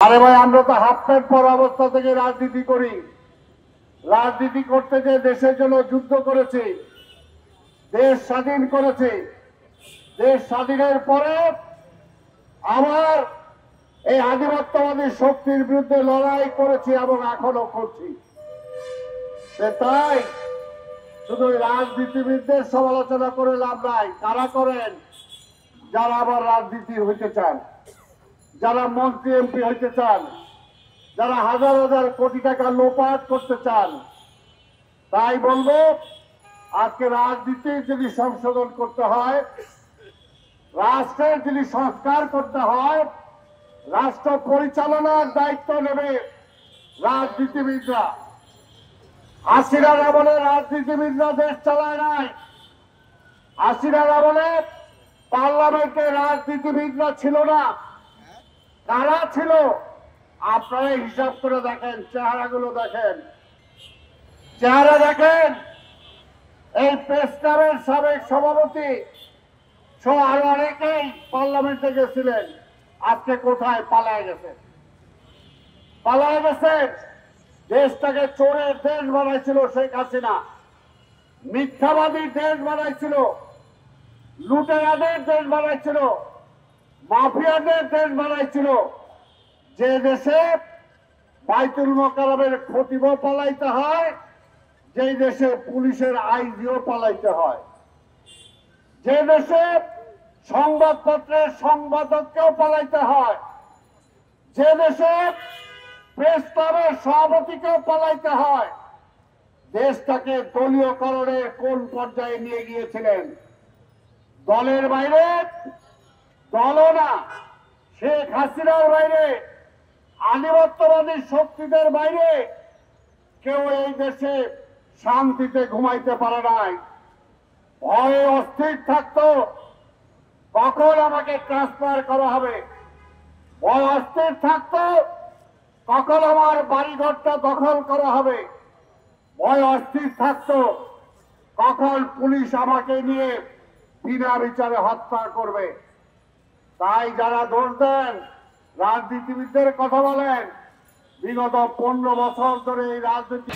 আরে ভাই, আমরা তো হাফ প্যান্ট পরা অবস্থা থেকে রাজনীতি করি। রাজনীতি করতে যে দেশের জন্য যুদ্ধ করেছে, দেশ স্বাধীন করেছে। দেশ স্বাধীনের পরে আবার এই আধিপত্যবাদী শক্তির বিরুদ্ধে লড়াই করেছি এবং এখনো করছি। তাই শুধু রাজনীতিবিদদের সমালোচনা করে লাভ নাই। কারা করেন? যারা আবার রাজনীতি হইতে চান, যারা মন্ত্রী এমপি হইতে চান, যারা হাজার হাজার কোটি টাকা লোপাট করতে চান। তাই বলবো, আজকে রাজনীতির যদি সংশোধন করতে হয়, রাষ্ট্রের যদি সংস্কার করতে হয়, রাষ্ট্র পরিচালনার দায়িত্ব নেবে রাজনীতিবিদরা। হাসিনার আমলে রাজনীতিবিদরা দেশ চালায় নাই। হাসিনার আমলে পার্লামেন্টে রাজনীতিবিদরা ছিল না। কারা ছিল? আপনারা হিসাব করে দেখেন, চেহারাগুলো দেখেন, চেহারা দেখেন। এই প্রেস ক্লাবের সাবেক সভাপতি সহ আরো অনেকেই পার্লামেন্টে গেছিলেন। আজকে কোথায়? পালায় গেছে, পালায় গেছে। দেশটাকে চোরের দেশ বানাইছিল শেখ হাসিনা, মিথ্যাবাদীর দেশ বানাইছিল, লুটেরাদের দেশ বানাইছিল, মাফিয়াদের দেশ বানাইছিল। যে দেশে বাইতুল মোকাররমের খতিবও পালাইতে হয়, যে দেশে পুলিশের আইজিও পালাইতে হয়, যে দেশে সংবাদপত্রের সংবাদককেও পালাইতে হয়, যে দেশে প্রেস ক্লাবের সভাপতিকেও পালাইতে হয়। দেশটাকে দলীয়করণের কোন পর্যায়ে নিয়ে গিয়েছিলেন? দলের বাইরে, দলও না, শেখ হাসিনার বাইরে, আধিপত্যবাদী শক্তিদের বাইরে কেউ এই দেশে শান্তিতে ঘুমাইতে পারে নাই। ভয়ে অস্থির থাকতো, কখন আমাকে ট্রান্সফার করা হবে। ভয় অস্থির থাকতো, কখন আমার বাড়িঘরটা দখল করা হবে। ভয় অস্থির থাকতো, কখন পুলিশ আমাকে নিয়ে বিনা বিচারে হত্যা করবে। তাই যারা দোষ দেন, রাজনীতিবিদদের কথা বলেন, বিগত 15 বছর ধরে এই রাজনীতি